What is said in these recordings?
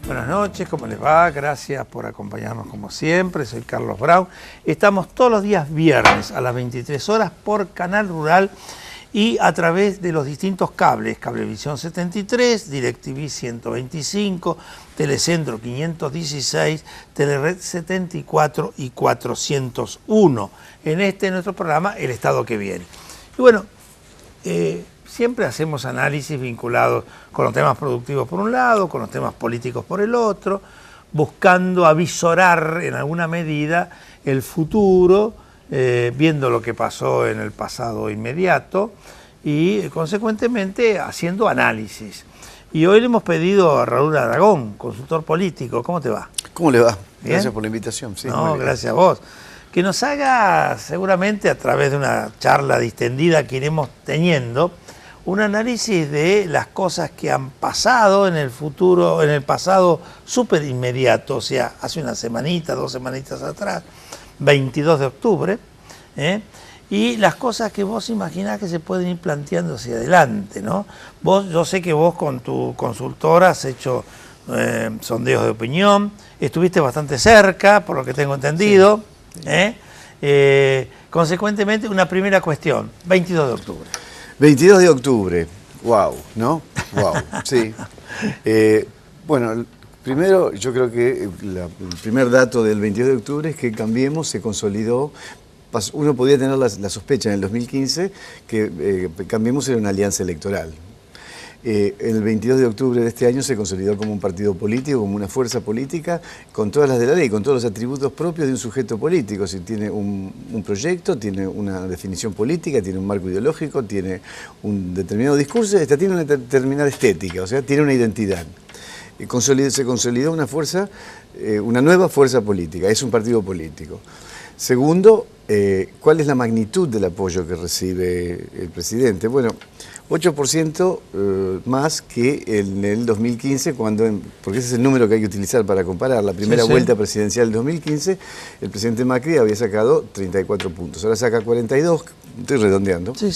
Buenas noches, ¿cómo les va? Gracias por acompañarnos como siempre. Soy Carlos Brown. Estamos todos los días viernes a las 23 horas por Canal Rural y a través de los distintos cables. Cablevisión 73, DirecTV 125, Telecentro 516, Telered 74 y 401. En nuestro programa, El Estado que Viene. Y bueno, siempre hacemos análisis vinculados con los temas productivos por un lado, con los temas políticos por el otro, buscando avisorar en alguna medida el futuro, viendo lo que pasó en el pasado inmediato y consecuentemente haciendo análisis. Y hoy le hemos pedido a Raúl Aragón, consultor político. ¿Cómo te va? ¿Cómo le va? ¿Bien? Gracias por la invitación. Sí, no, gracias a vos. Que nos haga, seguramente a través de una charla distendida que iremos teniendo, un análisis de las cosas que han pasado en el futuro, en el pasado súper inmediato, o sea, hace una semanita, 2 semanitas atrás, 22 de octubre, y las cosas que vos imaginás que se pueden ir planteando hacia adelante, ¿no? Yo sé que vos con tu consultora has hecho sondeos de opinión, estuviste bastante cerca, por lo que tengo entendido, sí. Consecuentemente, una primera cuestión, 22 de octubre. 22 de octubre, wow, ¿no? Wow, sí. Bueno, primero yo creo que el primer dato del 22 de octubre es que Cambiemos se consolidó. Uno podía tener la sospecha en el 2015 que Cambiemos era una alianza electoral. El 22 de octubre de este año se consolidó como un partido político, como una fuerza política, con todas las de la ley, con todos los atributos propios de un sujeto político. Si tiene un proyecto, tiene una definición política, tiene un marco ideológico, tiene un determinado discurso, tiene una determinada estética, o sea, tiene una identidad. Se consolidó una fuerza, una nueva fuerza política, es un partido político. Segundo, ¿cuál es la magnitud del apoyo que recibe el presidente? Bueno, 8% más que en el 2015, porque ese es el número que hay que utilizar para comparar. La primera vuelta presidencial del 2015, el presidente Macri había sacado 34 puntos. Ahora saca 42, estoy redondeando. Sí.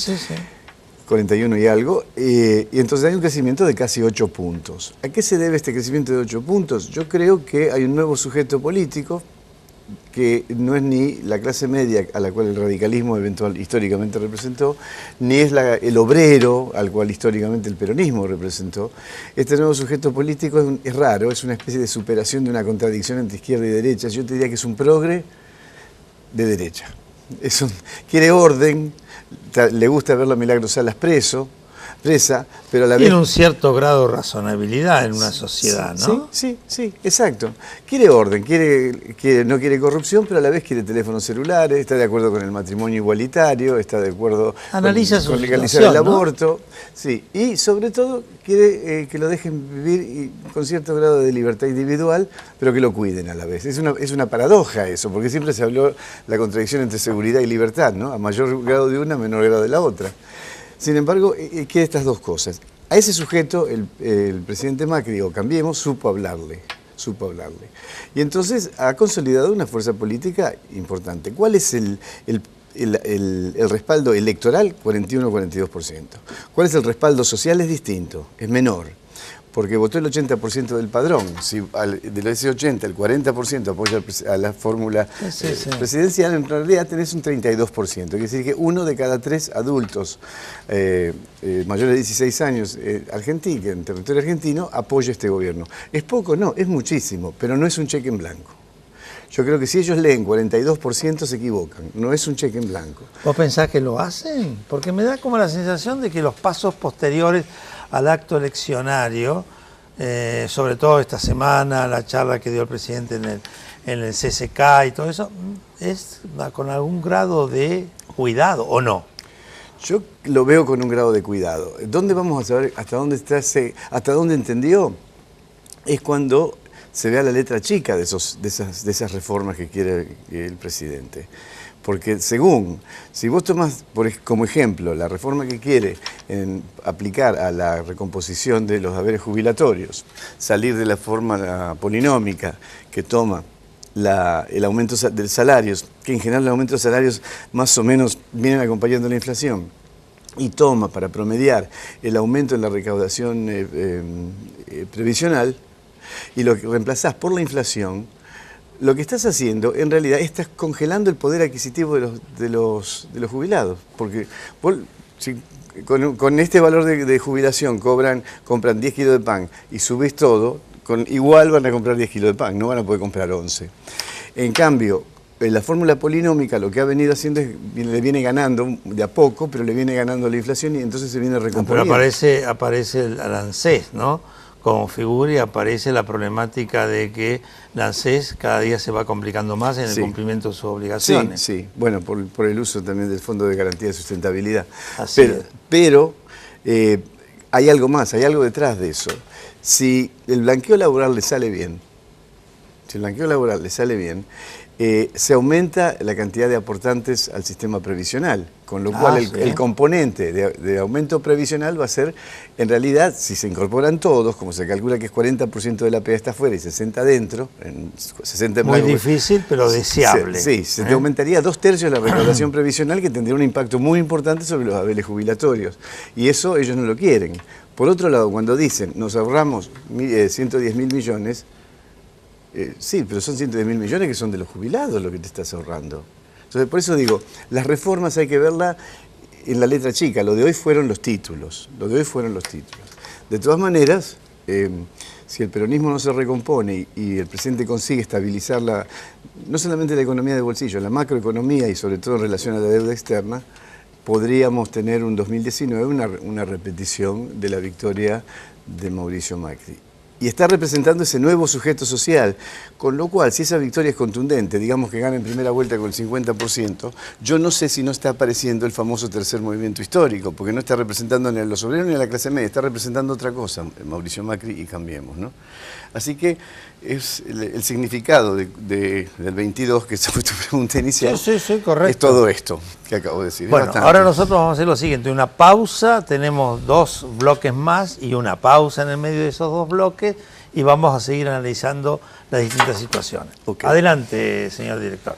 41 y algo, y entonces hay un crecimiento de casi 8 puntos. ¿A qué se debe este crecimiento de 8 puntos? Yo creo que hay un nuevo sujeto político, que no es ni la clase media a la cual el radicalismo históricamente representó, ni es el obrero al cual históricamente el peronismo representó. Este nuevo sujeto político es raro, es una especie de superación de una contradicción entre izquierda y derecha. Yo te diría que es un progre de derecha. Quiere orden, le gusta ver a Milagro Salas presa, pero a la vez... Tiene un cierto grado de razonabilidad en una sociedad, ¿no? Sí, exacto. Quiere orden, no quiere corrupción, pero a la vez quiere teléfonos celulares, está de acuerdo con el matrimonio igualitario, está de acuerdo con legalizar el aborto, ¿no? Sí, y sobre todo quiere que lo dejen vivir con cierto grado de libertad individual, pero que lo cuiden a la vez. Es una paradoja eso, porque siempre se habló la contradicción entre seguridad y libertad, ¿no? A mayor grado de una, menor grado de la otra. Sin embargo, quiere estas dos cosas. A ese sujeto, el presidente Macri, o Cambiemos, supo hablarle. Y entonces ha consolidado una fuerza política importante. ¿Cuál es el respaldo electoral? 41-42%. ¿Cuál es el respaldo social? Es distinto, es menor. Porque votó el 80% del padrón. Si de ese 80, el 40% apoya a la fórmula presidencial, en realidad tenés un 32%. Quiere decir que 1 de cada 3 adultos mayores de 16 años en territorio argentino apoya este gobierno. ¿Es poco? No, es muchísimo, pero no es un cheque en blanco. Yo creo que si ellos leen 42% se equivocan, no es un cheque en blanco. ¿Vos pensás que lo hacen? Porque me da como la sensación de que los pasos posteriores al acto eleccionario, sobre todo esta semana, la charla que dio el presidente en el CCK y todo eso, es con algún grado de cuidado, ¿o no? Yo lo veo con un grado de cuidado. ¿Dónde vamos a saber hasta dónde entendió? Es cuando se vea la letra chica de esas reformas que quiere el presidente. Porque si vos tomás como ejemplo la reforma que quiere aplicar a la recomposición de los haberes jubilatorios, salir de la forma polinómica que toma el aumento de salarios, que en general el aumento de salarios más o menos vienen acompañando la inflación, y toma para promediar el aumento en la recaudación previsional, y lo que reemplazás por la inflación, lo que estás haciendo, en realidad, estás congelando el poder adquisitivo de los jubilados. Porque vos, si con este valor de jubilación compran 10 kilos de pan y subís todo, igual van a comprar 10 kilos de pan, no van a poder comprar 11. En cambio, la fórmula polinómica lo que ha venido haciendo es, le viene ganando de a poco, pero le viene ganando la inflación y entonces se viene recomponiendo. Pero aparece el ANSES, ¿no? Como figura, y aparece la problemática de que la ANSES cada día se va complicando más en el cumplimiento de sus obligaciones. Sí, sí. Bueno, por el uso también del Fondo de Garantía de Sustentabilidad. Pero hay algo más, hay algo detrás de eso. Si el blanqueo laboral le sale bien, se aumenta la cantidad de aportantes al sistema previsional, con lo cual el componente de aumento previsional va a ser, en realidad, si se incorporan todos, como se calcula que es 40% de la APA está afuera y 60 adentro, 60 muy difícil, pero deseable. Se te aumentaría 2/3 la recaudación previsional, que tendría un impacto muy importante sobre los haberes jubilatorios. Y eso ellos no lo quieren. Por otro lado, cuando dicen, nos ahorramos 110.000 millones, sí, pero son 110.000 millones que son de los jubilados lo que te estás ahorrando. Entonces, por eso digo, las reformas hay que verlas en la letra chica. Lo de hoy fueron los títulos. De todas maneras, si el peronismo no se recompone y el presidente consigue estabilizar no solamente la economía de bolsillo, la macroeconomía y sobre todo en relación a la deuda externa, podríamos tener un 2019 una repetición de la victoria de Mauricio Macri. Y está representando ese nuevo sujeto social, con lo cual, si esa victoria es contundente, digamos que gana en primera vuelta con el 50%, yo no sé si no está apareciendo el famoso tercer movimiento histórico, porque no está representando ni a los obreros ni a la clase media, está representando otra cosa, Mauricio Macri y Cambiemos, ¿no? Así que es el significado del 22, que fue tu pregunta inicial, sí, correcto. Es todo esto que acabo de decir. Bueno, ahora nosotros vamos a hacer lo siguiente, una pausa, tenemos 2 bloques más y una pausa en el medio de esos 2 bloques y vamos a seguir analizando las distintas situaciones. Okay. Adelante, señor director.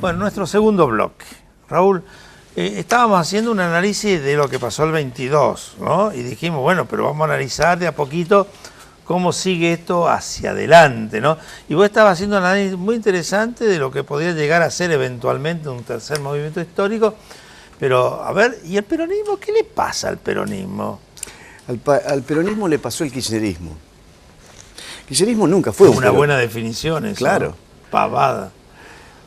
Bueno, nuestro segundo bloque. Raúl, estábamos haciendo un análisis de lo que pasó el 22, ¿no? Y dijimos, bueno, pero vamos a analizar de a poquito cómo sigue esto hacia adelante, ¿no? Y vos estabas haciendo un análisis muy interesante de lo que podría llegar a ser eventualmente un tercer movimiento histórico. Pero, a ver, ¿y el peronismo? ¿Qué le pasa al peronismo? Al peronismo le pasó el kirchnerismo. El kirchnerismo nunca fue una buena definición eso. Claro. ¿No? Pavada.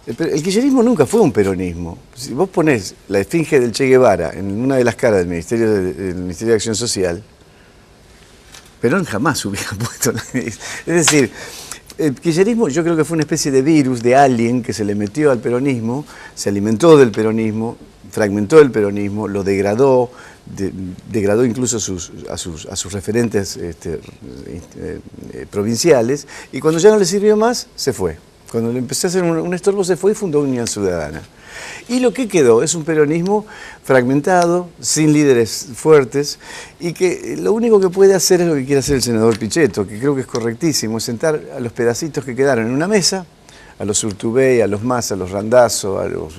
El kirchnerismo nunca fue un peronismo. Si vos ponés la esfinge del Che Guevara en una de las caras del Ministerio de Acción Social, Perón jamás hubiera puesto la... Es decir, el kirchnerismo yo creo que fue una especie de virus, de alien que se le metió al peronismo, se alimentó del peronismo, fragmentó el peronismo, lo degradó, degradó incluso a sus referentes provinciales, y cuando ya no le sirvió más, se fue. Cuando le empecé a hacer un estorbo, se fue y fundó Unión Ciudadana. Y lo que quedó es un peronismo fragmentado, sin líderes fuertes, y que lo único que puede hacer es lo que quiere hacer el senador Pichetto, que creo que es correctísimo, sentar a los pedacitos que quedaron en una mesa, a los Urtubey, a los Massa, a los Randazzo, a los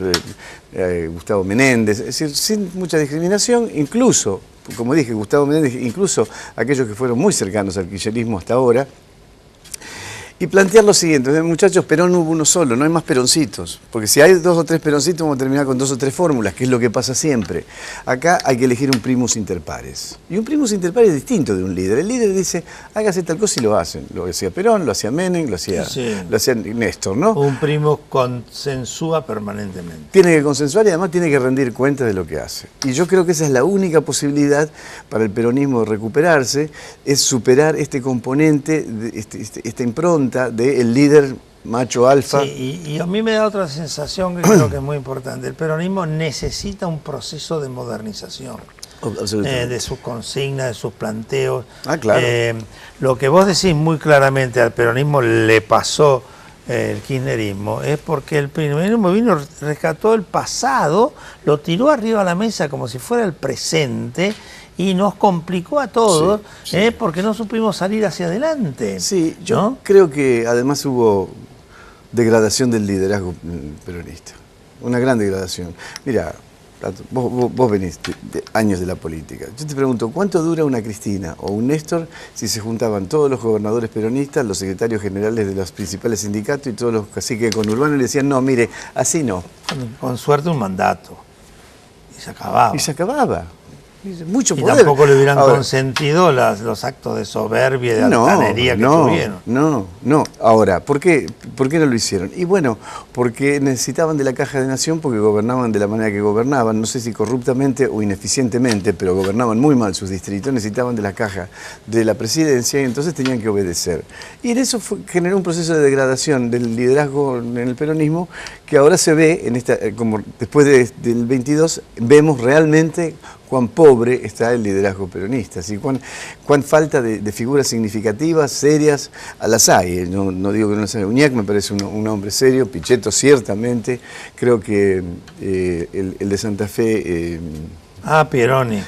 Gustavo Menéndez, es decir, sin mucha discriminación, incluso, como dije, Gustavo Menéndez, incluso aquellos que fueron muy cercanos al kirchnerismo hasta ahora, y plantear lo siguiente, muchachos, Perón no hubo uno solo, no hay más peroncitos, porque si hay 2 o 3 peroncitos vamos a terminar con 2 o 3 fórmulas, que es lo que pasa siempre. Acá hay que elegir un primus inter pares, y un primus inter pares es distinto de un líder. El líder dice, hágase tal cosa y lo hacen. Lo hacía Perón, lo hacía Menem, lo hacía Néstor, ¿no? Un primus consensúa permanentemente. Tiene que consensuar y además tiene que rendir cuenta de lo que hace. Y yo creo que esa es la única posibilidad para el peronismo de recuperarse, es superar este componente, esta impronta del líder macho alfa. Sí, y a mí me da otra sensación que creo que es muy importante. El peronismo necesita un proceso de modernización de sus consignas, de sus planteos. Claro. Lo que vos decís muy claramente al peronismo le pasó el kirchnerismo es porque el peronismo vino, rescató el pasado, lo tiró arriba a la mesa como si fuera el presente y nos complicó a todos, porque no supimos salir hacia adelante. Sí, yo creo que además hubo degradación del liderazgo peronista, una gran degradación. Mira, vos venís de años de la política. Yo te pregunto, ¿cuánto dura una Cristina o un Néstor si se juntaban todos los gobernadores peronistas, los secretarios generales de los principales sindicatos y todos los caciques conurbanos y le decían, no, mire, así no? Con suerte un mandato. Y se acababa. Y se acababa. Mucho poder. Y tampoco le hubieran consentido los actos de soberbia y de altanería que tuvieron. No. Ahora, ¿por qué no lo hicieron? Y bueno, porque necesitaban de la Caja de Nación, porque gobernaban de la manera que gobernaban, no sé si corruptamente o ineficientemente, pero gobernaban muy mal sus distritos, necesitaban de la Caja de la Presidencia y entonces tenían que obedecer. Y en eso generó un proceso de degradación del liderazgo en el peronismo que ahora se ve, como después del 22, vemos realmente cuán pobre está el liderazgo peronista, ¿sí? Cuán falta de figuras significativas, serias, a las hay. No digo que no las hay. Uñac me parece un hombre serio, Pichetto ciertamente, creo que el de Santa Fe... Pieroni.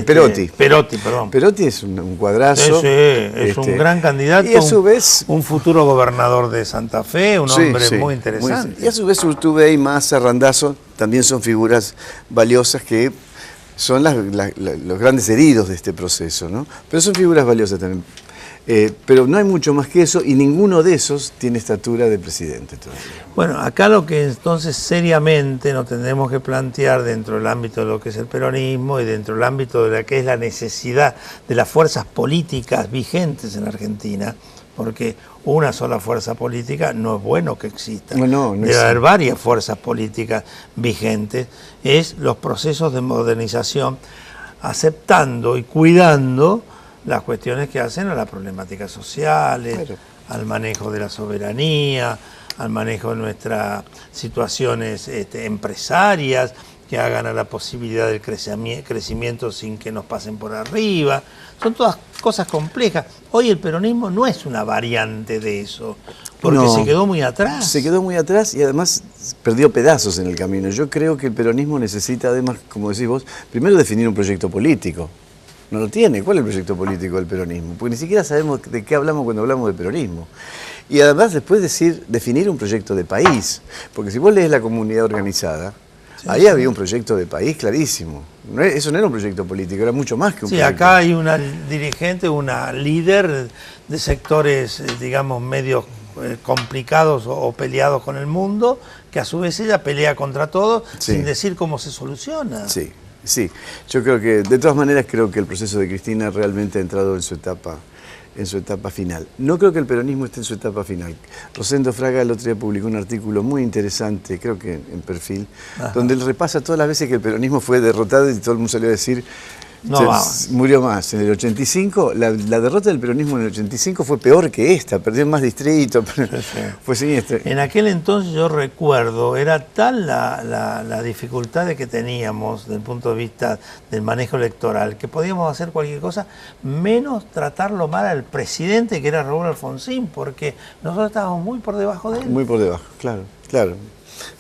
Perotti. Perdón. Perotti es un cuadrazo. Sí, es un gran candidato. Y a su vez... Un futuro gobernador de Santa Fe, un hombre muy interesante. Y a su vez Urtubey y Massa, Randazzo, también son figuras valiosas que son los grandes heridos de este proceso, ¿no? Pero son figuras valiosas también. Pero no hay mucho más que eso y ninguno de esos tiene estatura de presidente todavía. Bueno, acá lo que entonces seriamente nos tendremos que plantear dentro del ámbito de lo que es el peronismo y dentro del ámbito de lo que es la necesidad de las fuerzas políticas vigentes en Argentina, porque una sola fuerza política no es bueno que exista. Debe haber varias fuerzas políticas vigentes. Es los procesos de modernización, aceptando y cuidando las cuestiones que hacen a las problemáticas sociales, al manejo de la soberanía, al manejo de nuestras situaciones empresarias, que hagan a la posibilidad del crecimiento sin que nos pasen por arriba. Son todas cosas complejas. Hoy el peronismo no es una variante de eso, porque se quedó muy atrás. Se quedó muy atrás y además perdió pedazos en el camino. Yo creo que el peronismo necesita además, como decís vos, primero definir un proyecto político. No lo tiene. ¿Cuál es el proyecto político del peronismo? Porque ni siquiera sabemos de qué hablamos cuando hablamos de peronismo. Y además después definir un proyecto de país. Porque si vos lees La Comunidad Organizada, ahí había un proyecto de país clarísimo. Eso no era un proyecto político, era mucho más que un proyecto. Acá hay una dirigente, una líder de sectores, digamos, medios complicados o peleados con el mundo, que a su vez ella pelea contra todo sin decir cómo se soluciona. Sí, yo creo que, de todas maneras, creo que el proceso de Cristina realmente ha entrado en su etapa final. No creo que el peronismo esté en su etapa final. Rosendo Fraga el otro día publicó un artículo muy interesante, creo que en Perfil, donde él repasa todas las veces que el peronismo fue derrotado y todo el mundo salió a decir... murió más. En el 85, la derrota del peronismo en el 85 fue peor que esta, perdió más distritos, fue siniestra. En aquel entonces yo recuerdo, era tal la dificultad que teníamos desde el punto de vista del manejo electoral, que podíamos hacer cualquier cosa, menos tratarlo mal al presidente, que era Raúl Alfonsín, porque nosotros estábamos muy por debajo de él. Muy por debajo, claro.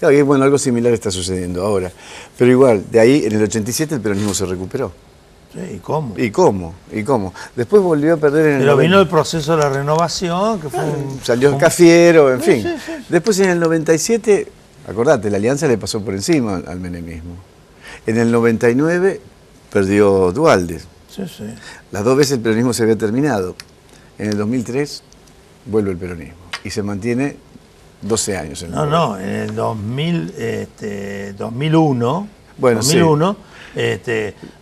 Y bueno, algo similar está sucediendo ahora. Pero igual, de ahí, en el 87 el peronismo se recuperó. ¿Y cómo? ¿Y cómo? Después volvió a perder en el... Pero vino el proceso de la renovación, que fue salió Cafiero, en fin. Después en el 97, acordate, la alianza le pasó por encima al menemismo. En el 99 perdió Duhalde. Las dos veces el peronismo se había terminado. En el 2003 vuelve el peronismo y se mantiene 12 años. En el 2001... Bueno, 2001...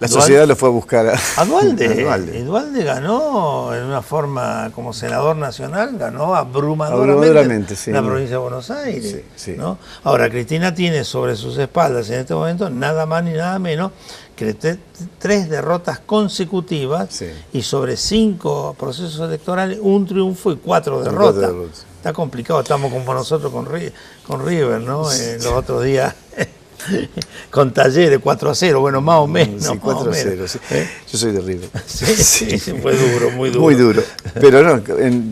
la sociedad lo fue a buscar a Duhalde. Y Duhalde ganó en una forma como senador nacional, ganó abrumadoramente la provincia de Buenos Aires. ¿No? Ahora, Cristina tiene sobre sus espaldas en este momento nada más ni nada menos que 3 derrotas consecutivas y sobre 5 procesos electorales, un triunfo y 4 derrotas. Está complicado, estamos como nosotros con River, ¿no? Los otros días... con Talleres 4-0, bueno, más o menos. Sí, 4-0, Yo soy de River. Sí, fue duro, muy duro. Muy duro. Pero no,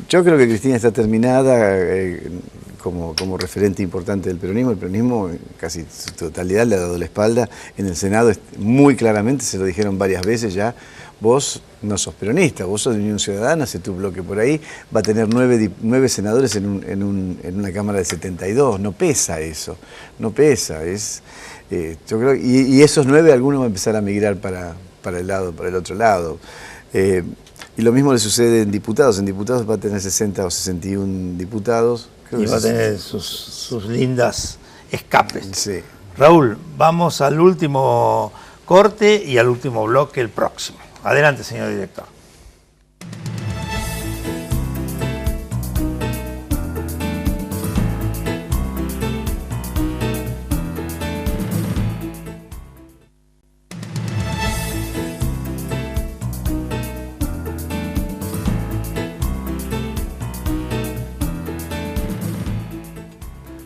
yo creo que Cristina está terminada como referente importante del peronismo. El peronismo casi su totalidad le ha dado la espalda. En el Senado muy claramente se lo dijeron varias veces ya: vos no sos peronista, vos sos de Unión Ciudadana, hace tu bloque por ahí, va a tener 9 senadores en una Cámara de 72, no pesa eso, no pesa, yo creo, y esos 9 algunos van a empezar a migrar para el otro lado. Y lo mismo le sucede en diputados va a tener 60 o 61 diputados. Y va a tener sus lindas escapes. Sí. Raúl, vamos al último corte y al último bloque el próximo. Adelante, señor director.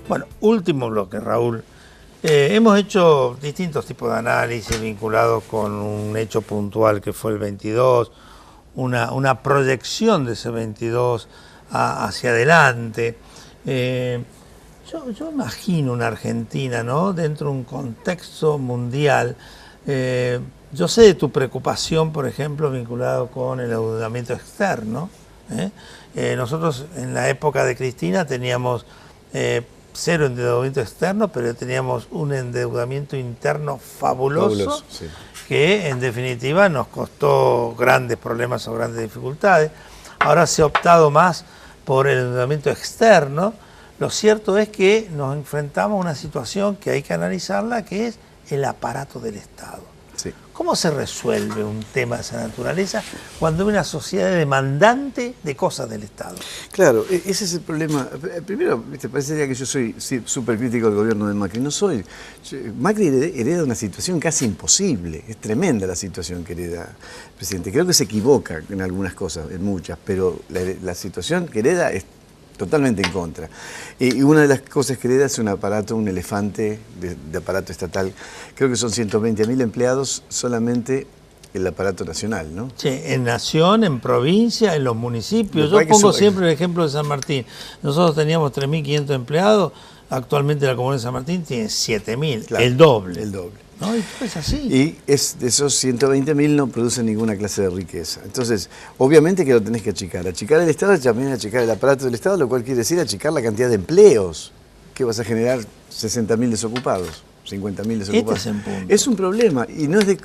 Bueno, último bloque, Raúl. Hemos hecho distintos tipos de análisis vinculados con un hecho puntual que fue el 22, una proyección de ese 22 hacia adelante. Yo imagino una Argentina, ¿no?, dentro de un contexto mundial. Yo sé de tu preocupación, por ejemplo, vinculado con el endeudamiento externo. Nosotros en la época de Cristina teníamos cero endeudamiento externo, pero teníamos un endeudamiento interno fabuloso, sí, que en definitiva nos costó grandes problemas o grandes dificultades. Ahora se ha optado más por el endeudamiento externo. Lo cierto es que nos enfrentamos a una situación que hay que analizarla, que es el aparato del Estado. Sí. ¿Cómo se resuelve un tema de esa naturaleza cuando hay una sociedad demandante de cosas del Estado? Claro, ese es el problema. Primero, te parecería que yo soy súper crítico del gobierno de Macri. No soy. Macri hereda una situación casi imposible. Es tremenda la situación que hereda el presidente. Creo que se equivoca en algunas cosas, en muchas, pero la situación que hereda es totalmente en contra. Y una de las cosas que hereda es un aparato, un elefante de aparato estatal. Creo que son 120.000 empleados solamente el aparato nacional, ¿no? Sí, en nación, en provincia, en los municipios. Yo pongo siempre el ejemplo de San Martín. Nosotros teníamos 3.500 empleados, actualmente la Comunidad de San Martín tiene 7.000, claro, el doble. El doble. ¿No? Y es así. Y de esos 120.000 no producen ninguna clase de riqueza. Entonces, obviamente que lo tenés que achicar. Achicar el Estado es también achicar el aparato del Estado, lo cual quiere decir achicar la cantidad de empleos que vas a generar. 60.000 desocupados, 50.000 desocupados. Este es el punto. Es un problema y no es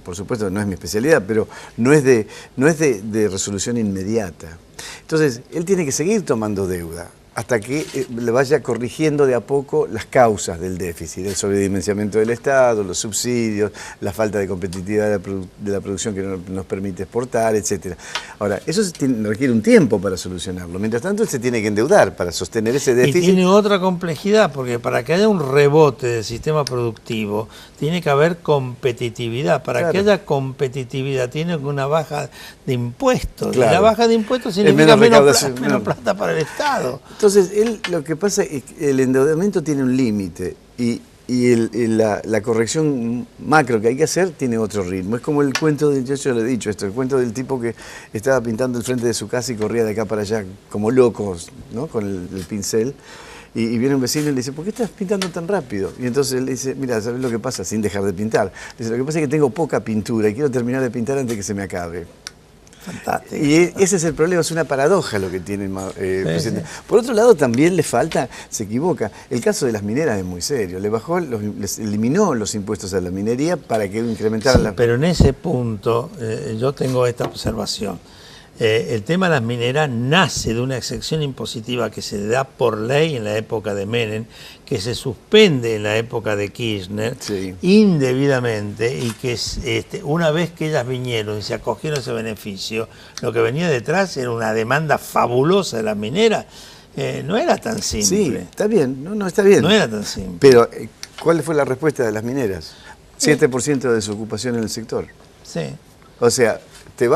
por supuesto no es mi especialidad, pero no es de resolución inmediata. Entonces, él tiene que seguir tomando deuda hasta que le vaya corrigiendo de a poco las causas del déficit, el sobredimensionamiento del Estado, los subsidios, la falta de competitividad de la producción que no nos permite exportar, etc. Ahora, eso requiere un tiempo para solucionarlo. Mientras tanto, él se tiene que endeudar para sostener ese déficit. Y tiene otra complejidad, porque para que haya un rebote del sistema productivo, tiene que haber competitividad. Para que haya competitividad, tiene una baja de impuestos. Claro. Y la baja de impuestos significa menos plata para el Estado. Entonces, lo que pasa es que el endeudamiento tiene un límite y la corrección macro que hay que hacer tiene otro ritmo. Es como el cuento yo lo he dicho esto, el cuento del tipo que estaba pintando el frente de su casa y corría de acá para allá como locos, ¿no?, con el pincel. Y viene un vecino y le dice: ¿por qué estás pintando tan rápido? Y entonces él le dice: mira, ¿sabes lo que pasa? Sin dejar de pintar. Le dice: lo que pasa es que tengo poca pintura y quiero terminar de pintar antes que se me acabe. Fantástico. Y ese es el problema, es una paradoja lo que tiene el presidente. Sí. Por otro lado, también le falta, se equivoca, el caso de las mineras es muy serio. Les eliminó los impuestos a la minería para que incrementaran la... Pero en ese punto yo tengo esta observación. El tema de las mineras nace de una excepción impositiva que se da por ley en la época de Menem, que se suspende en la época de Kirchner, sí, indebidamente, y que una vez que ellas vinieron y se acogieron ese beneficio, lo que venía detrás era una demanda fabulosa de las mineras. No era tan simple. Sí, está bien, no está bien. No era tan simple. Pero, ¿cuál fue la respuesta de las mineras? 7% de desocupación en el sector. Sí. O sea, te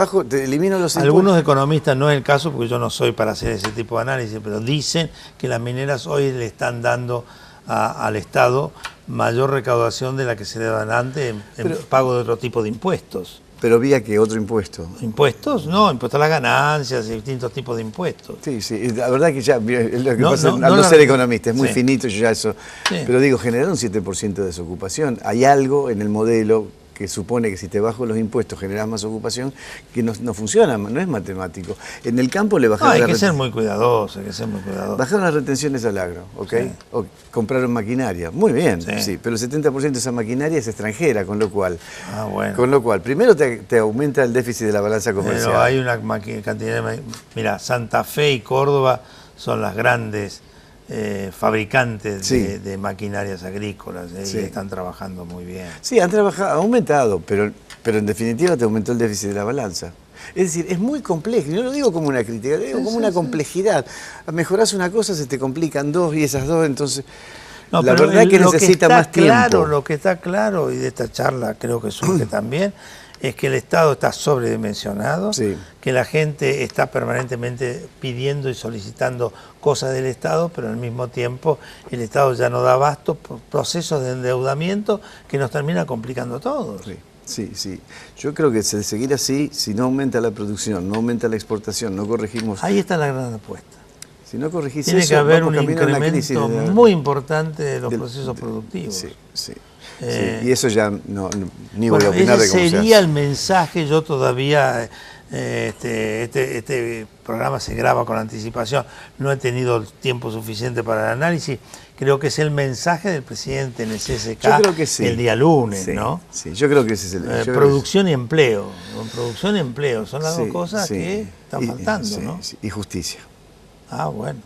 elimino los impuestos. Algunos economistas, no es el caso porque yo no soy para hacer ese tipo de análisis, pero dicen que las mineras hoy le están dando al Estado mayor recaudación de la que se le daban antes en pago de otro tipo de impuestos. Pero vía que otro impuesto. ¿Impuestos? No, impuestos a las ganancias y distintos tipos de impuestos. Sí, sí, la verdad que ya, es lo que No, pasa, no, al no no la- ser economista, es muy sí. finito yo ya eso. Sí. Pero digo, genera un 7% de desocupación. Hay algo en el modelo que supone que si te bajo los impuestos generas más ocupación, que no funciona, no es matemático. En el campo le No, bajaron, hay las que ser reten- muy cuidadoso, hay que ser muy cuidadoso. bajaron las retenciones al agro, ¿ok? Sí. O compraron maquinaria, muy bien, Sí. sí, pero el 70% de esa maquinaria es extranjera, con lo cual, Ah, bueno. primero te aumenta el déficit de la balanza comercial. Pero hay una cantidad de... Mira, Santa Fe y Córdoba son las grandes fabricantes Sí. de maquinarias agrícolas Sí. y están trabajando muy bien. Sí, han trabajado, ha aumentado, pero en definitiva te aumentó el déficit de la balanza. Es decir, es muy complejo, yo no lo digo como una crítica, lo digo Sí, como sí, una sí. complejidad. Mejorás una cosa, se te complican dos y esas dos, entonces No, la pero verdad es que lo necesita está más claro, tiempo. Lo que está claro, y de esta charla creo que surge también, es que el Estado está sobredimensionado, Sí. que la gente está permanentemente pidiendo y solicitando cosas del Estado, pero al mismo tiempo el Estado ya no da abasto por procesos de endeudamiento que nos termina complicando a todos. Sí, sí, sí. Yo creo que de seguir así, si no aumenta la producción, no aumenta la exportación, no corregimos, Ahí está la gran apuesta. si no corregís Tiene eso, que haber vamos un camino a una crisis incremento muy importante de los del- procesos productivos. Sí, sí. Eh, Sí, y eso ya ni voy a Bueno, opinar de ese cómo se sería hace. el mensaje. Yo todavía, este programa se graba con anticipación, no he tenido el tiempo suficiente para el análisis. Creo que es el mensaje del presidente en el CSK Yo creo que sí. el día lunes, Sí, ¿no? sí, yo creo que ese es el... yo creo que Producción y empleo. Producción y empleo son las sí, dos cosas sí. que están faltando, sí, ¿no? sí, y justicia. Ah, bueno.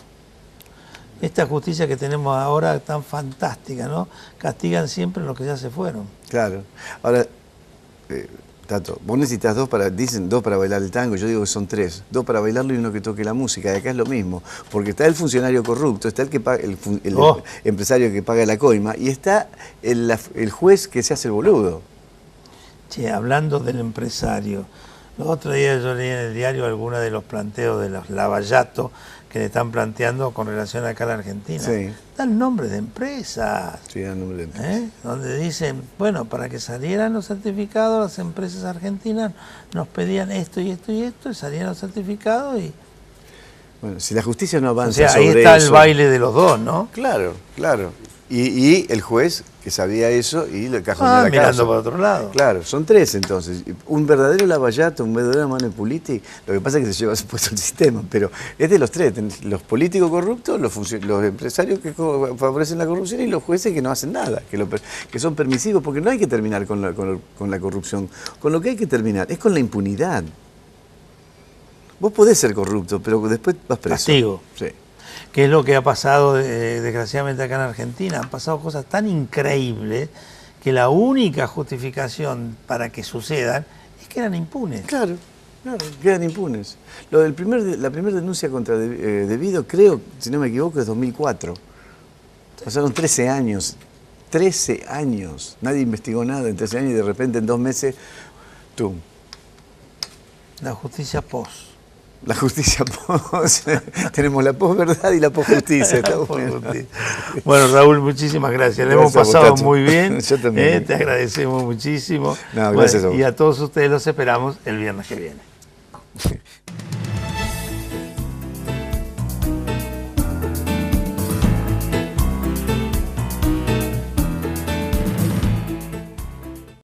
Esta justicia que tenemos ahora tan fantástica, ¿no? Castigan siempre a los que ya se fueron. Claro. Ahora, Tato, vos necesitas dicen dos para bailar el tango, yo digo que son tres. Dos para bailarlo y uno que toque la música. Y acá es lo mismo. Porque está el funcionario corrupto, está el que paga, el empresario que paga la coima, y está el juez que se hace el boludo. Che, hablando del empresario, los otros días yo leí en el diario algunos de los planteos de los lavallatos que le están planteando con relación acá a la Argentina. Sí. Dan nombres de empresas, Sí, da nombre de empresa. donde dicen, bueno, para que salieran los certificados, las empresas argentinas nos pedían esto y esto y esto, y salían los certificados y... Bueno, si la justicia no O avanza sea, ahí sobre está eso... el baile de los dos, ¿no? Claro, claro. Y el juez que sabía eso y le cajoneó la Mirando causa. para otro lado. Claro, son tres entonces. Un verdadero lavallato, un verdadero Manipuliti, lo que pasa es que se lleva supuesto el sistema, pero es de los tres, los políticos corruptos, los empresarios que favorecen la corrupción y los jueces que no hacen nada, que son permisivos, porque no hay que terminar con la corrupción. Con lo que hay que terminar es con la impunidad. Vos podés ser corrupto, pero después vas preso. Castigo. Sí. Que es lo que ha pasado desgraciadamente acá en Argentina. Han pasado cosas tan increíbles que la única justificación para que sucedan es que eran impunes. Claro, claro, quedan impunes. La primera denuncia contra Debido, creo, si no me equivoco, es 2004. Pasaron 13 años. 13 años. Nadie investigó nada en 13 años y de repente en 2 meses, ¡tum! La justicia pos. La justicia pos. Tenemos la posverdad y la posjusticia. Está bueno. Bueno, Raúl, muchísimas gracias. Le hemos Gracias a vos, pasado Tato. muy bien. Yo también. Te agradecemos muchísimo. No, gracias a vos. Y a todos ustedes los esperamos el viernes que viene.